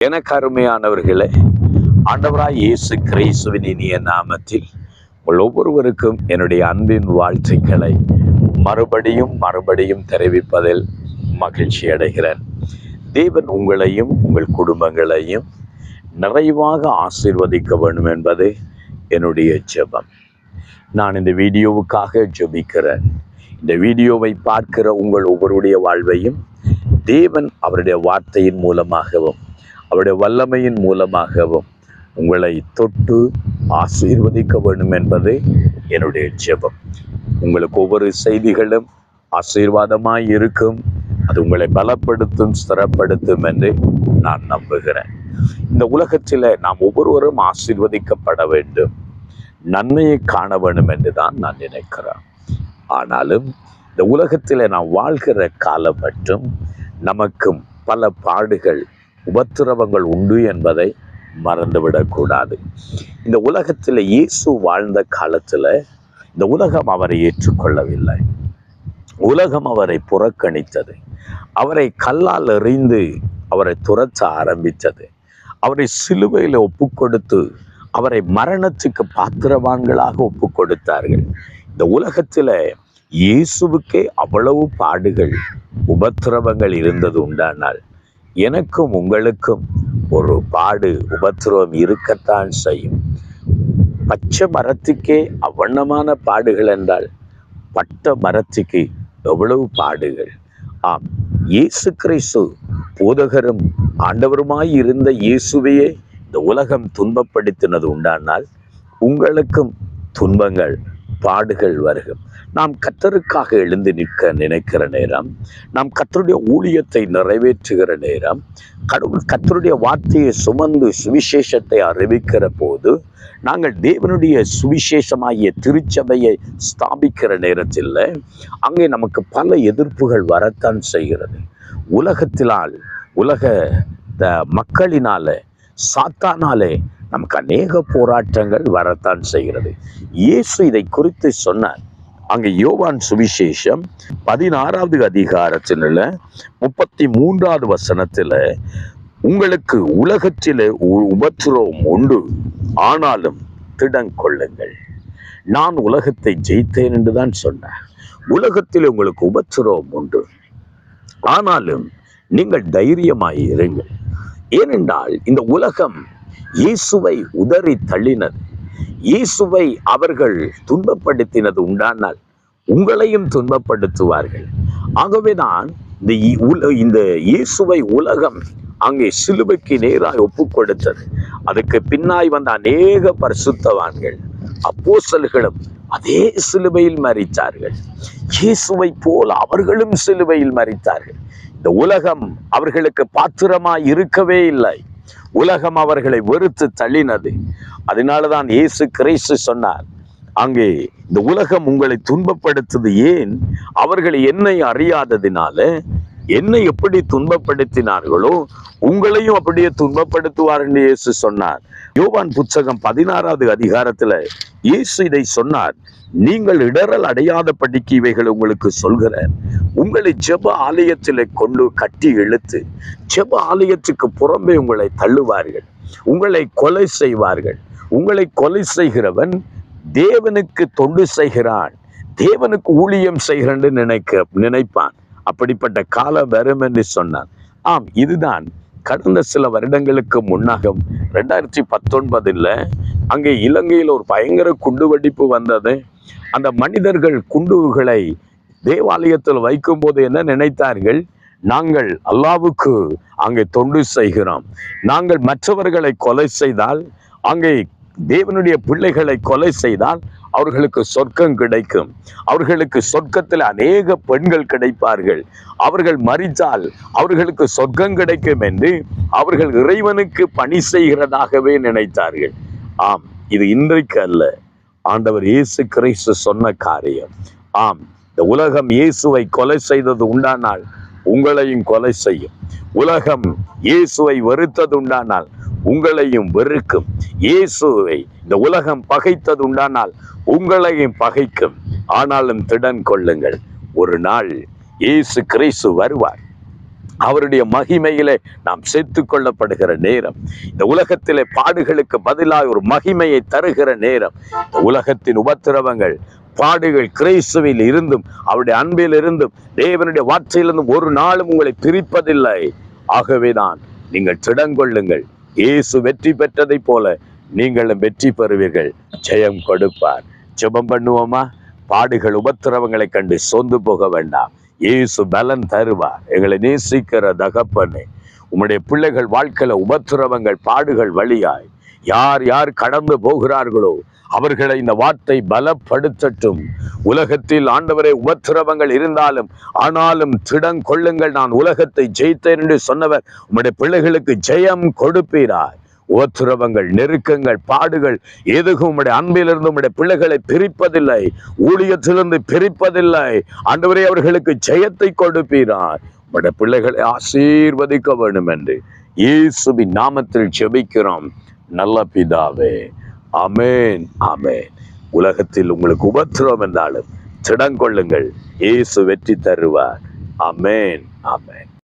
எனக்கு அருமையானவர்களே, ஆண்டவராய் இயேசு கிறிஸ்துவின் இனிய நாமத்தில் உங்கள் ஒவ்வொருவருக்கும் என்னுடைய அன்பின் வாழ்த்துக்களை மறுபடியும் தெரிவிப்பதில் மகிழ்ச்சி அடைகிறேன். தேவன் உங்களையும் உங்கள் குடும்பங்களையும் நிறைவாக ஆசீர்வதிக்க வேண்டும் என்பது என்னுடைய ஜெபம். நான் இந்த வீடியோவுக்காக ஜெபிக்கிறேன். இந்த வீடியோவை பார்க்கிற உங்கள் ஒவ்வொருடைய வாழ்வையும் தேவன் அவருடைய வார்த்தையின் மூலமாகவும் அவருடைய வல்லமையின் மூலமாகவும் உங்களை தொட்டு ஆசீர்வதிக்க வேண்டும் என்பது என்னுடைய ஜெபம். உங்களுக்கு ஒவ்வொரு செய்திகளும் ஆசீர்வாதமாய் இருக்கும். அது உங்களை பலப்படுத்தும், ஸ்திரப்படுத்தும் என்று நான் நம்புகிறேன். இந்த உலகத்தில் நாம் ஒவ்வொருவரும் ஆசீர்வதிக்கப்பட வேண்டும், நன்மையை காண வேண்டும் என்று தான் நான் நினைக்கிறேன். ஆனாலும் இந்த உலகத்தில் நாம் வாழ்கிற காலம் மட்டும் நமக்கும் பல பாடுகள், உபத்திரவங்கள் உண்டு என்பதை மறந்துவிடக்கூடாது. இந்த உலகத்தில் இயேசு வாழ்ந்த காலத்தில் இந்த உலகம் அவரை ஏற்றுக்கொள்ளவில்லை. உலகம் அவரை புறக்கணித்தது. அவரை கல்லால் எறிந்து அவரை துரத்த ஆரம்பித்தது. அவரை சிலுவையில் ஒப்பு கொடுத்து அவரை மரணத்துக்கு பாத்திரவான்களாக ஒப்பு கொடுத்தார்கள். இந்த உலகத்தில் இயேசுவுக்கே அவ்வளவு பாடுகள், உபத்திரவங்கள் இருந்தது உண்டானால் எனக்கும் உங்களுக்கும் ஒரு பாடு, உபத்திரவம் இருக்கத்தான் செய்யும். பச்சை மரத்துக்கே அவ்வண்ணமான பாடுகள் என்றால் பட்ட மரத்துக்கு எவ்வளவு பாடுகள். ஆம், இயேசு கிறிஸ்து போதகரும் ஆண்டவருமாய் இருந்த இயேசுவையே இந்த உலகம் துன்பப்படுத்தினது உண்டானால் உங்களுக்கும் துன்பங்கள், பாடுகள் வருகும். நாம் கர்த்தருக்காக எழுந்து நிற்க நினைக்கிற நேரம், நாம் கர்த்தருடைய ஊழியத்தை நிறைவேற்றுகிற நேரம், கர்த்தருடைய வார்த்தையை சுமந்து சுவிசேஷத்தை அறிவிக்கிற போது, நாங்கள் தேவனுடைய சுவிசேஷமாகிய திருச்சபையை ஸ்தாபிக்கிற நேரத்தில் அங்கே நமக்கு பல எதிர்ப்புகள் வரத்தான் செய்கிறது. உலக மக்களினால, சாத்தானாலே நமக்கு அநேக போராட்டங்கள் வரத்தான் செய்கிறது. இயேசு இதை குறித்து சொன்னார். அங்கே யோவான் சுவிசேஷம் 16வது அதிகாரத்தில் 33வது வசனத்தில், உங்களுக்கு உலகத்திலே உபத்திரவம் உண்டு, ஆனாலும் திடங்கொள்ளுங்கள், நான் உலகத்தை ஜெயித்தேன் என்றுதான் சொன்னார். உலகத்தில் உங்களுக்கு உபத்திரவம் உண்டு, ஆனாலும் நீங்கள் தைரியமாய் இருங்கள். ஏனென்றால் இந்த உலகம் இயேசுவை உதறி தள்ளினது. இயேசுவை அவர்கள் துன்பப்படுத்தினது உண்டானால் உங்களையும் துன்பப்படுத்துவார்கள். ஆகவேதான் இந்த இயேசுவை உலகம் அங்கே சிலுவைக்கு நேராக ஒப்பு கொடுத்தது. அதுக்கு பின்னாய் வந்த அநேக பரிசுத்தவான்கள், அப்போஸ்தலர்களும் அதே சிலுவையில் மரித்தார்கள். இயேசுவை போல அவர்களும் சிலுவையில் மரித்தார்கள். இந்த உலகம் அவர்களுக்கு பாத்திரமாய் இருக்கவே இல்லை. உலகம் அவர்களை வெறுத்து தள்ளினது. அதனாலதான் இயேசு கிறிஸ்து சொன்னார், அங்கே இந்த உலகம் உங்களை துன்பப்படுத்தது ஏன்? அவர்கள் என்னை அறியாததினால, என்னை எப்படி துன்பப்படுத்தினார்களோ உங்களையும் அப்படியே துன்பப்படுத்துவார் என்று இயேசு சொன்னார். யோவான் புத்தகம் 16வது அதிகாரத்தில் இயேசு இதை சொன்னார். நீங்கள் இடரல் அடையாதபடிக்கு இவைகளை உங்களுக்கு சொல்கிறேன். உங்களை ஜெப ஆலயத்தில் கொண்டு கட்டி இழுத்து ஜெப ஆலயத்துக்கு புறம்பே உங்களை தள்ளுவார்கள், உங்களை கொலை செய்வார்கள். உங்களை கொலை செய்கிறவன் தேவனுக்கு தொண்டு செய்கிறான், தேவனுக்கு ஊழியம் செய்கிறான் நினைப்பான். அப்படிப்பட்ட காலம் வரும் என்று சொன்னான். ஆம், இதுதான் கடந்த சில வருடங்களுக்கு முன்னாக 2019 அங்கே இலங்கையில் ஒரு பயங்கர குண்டுவெடிப்பு வந்தது. அந்த மனிதர்கள் குண்டுகளை தேவாலயத்தில் வைக்கும் போது என்ன நினைத்தார்கள்? நாங்கள் அல்லாவுக்கு அங்கே தொண்டு செய்கிறோம், நாங்கள் மற்றவர்களை கொலை செய்தால், அங்கே தேவனுடைய பிள்ளைகளை கொலை செய்தால் அவர்களுக்கு சொர்க்கம் கிடைக்கும், அவர்களுக்கு சொர்க்கத்தில் அநேக பெண்கள் கிடைப்பார்கள், அவர்கள் மரித்தால் அவர்களுக்கு சொர்க்கம் கிடைக்கும் என்று அவர்கள் இறைவனுக்கு பணி செய்கிறதாகவே நினைத்தார்கள். ஆம், இது இன்றைக்கு அல்ல, ஆண்டவர் இயேசு கிறிஸ்து சொன்ன காரியம். ஆம், இந்த உலகம் இயேசுவை கொலை செய்தது உண்டானால் உங்களையும் கொலை செய்யும். உலகம் இயேசுவை வெறுத்தது உண்டானால் உங்களையும் வெறுக்கும். இயேசுவை இந்த உலகம் பகைத்தது உண்டானால் உங்களையும் பகைக்கும். ஆனாலும் திடன் கொள்ளுங்கள், ஒரு நாள் இயேசு கிறிஸ்து வருவார். அவருடைய மகிமையிலே நாம் சேர்த்துக் கொள்ளப்படுகிற நேரம். இந்த உலகத்திலே பாடுகளுக்கு பதிலாக ஒரு மகிமையை தருகிற நேரம். இந்த உலகத்தின் உபத்திரவங்கள், பாடுகள் கிறிஸ்துவில் இருந்தும் அவருடைய அன்பில் இருந்தும் தேவனுடைய வார்த்தையிலிருந்தும் ஒரு நாளும் உங்களை பிரிப்பதில்லை. ஆகவேதான் நீங்கள் திடங்கொள்ளுங்கள். இயேசு வெற்றி பெற்றதை போல நீங்களும் வெற்றி பெறுவீர்கள். ஜெயம் கொடுப்பார். ஜெபம் பண்ணுவோமா? பாடுகள் உபத்திரவங்களை கண்டு சோர்ந்து போக வேண்டாம். இயேசு பலன் தருவார். எங்களை நேசிக்கிற தகப்பனே, உம்முடைய பிள்ளைகள் வாழ்க்கையில உபத்திரவங்கள், பாடுகள் வழியாய் யார் யார் கடந்து போகிறார்களோ அவர்களை இந்த வார்த்தை பலப்படுத்தட்டும். உலகத்தில் ஆண்டவரே உபத்திரவங்கள் இருந்தாலும் ஆனாலும் திடங்கொள்ளுங்கள், நான் உலகத்தை ஜெயித்தேன் என்று சொன்னவர் உம்முடைய பிள்ளைகளுக்கு ஜெயம் கொடுப்பீராய். உபத்திரவங்கள், நெருக்கங்கள், பாடுகள் எதுவும் உம்முடைய அன்பிலிருந்து உம்முடைய பிள்ளைகளை பிரிப்பதில்லை, ஊழியத்திலிருந்து பிரிப்பதில்லை. ஆண்டவரே அவர்களுக்கு ஜெயத்தை கொடுப்பீராய். உம்முடைய பிள்ளைகளை ஆசீர்வதிக்க வேண்டும் என்று இயேசுவின் நாமத்தில் ஜெபிக்கிறோம் நல்ல பிதாவே. ஆமென், ஆமென். உலகத்தில் உங்களுக்கு உபத்திரவம் என்றாலும் திடங்கொள்ளுங்கள், இயேசு வெற்றி தருவார். ஆமென், ஆமென்.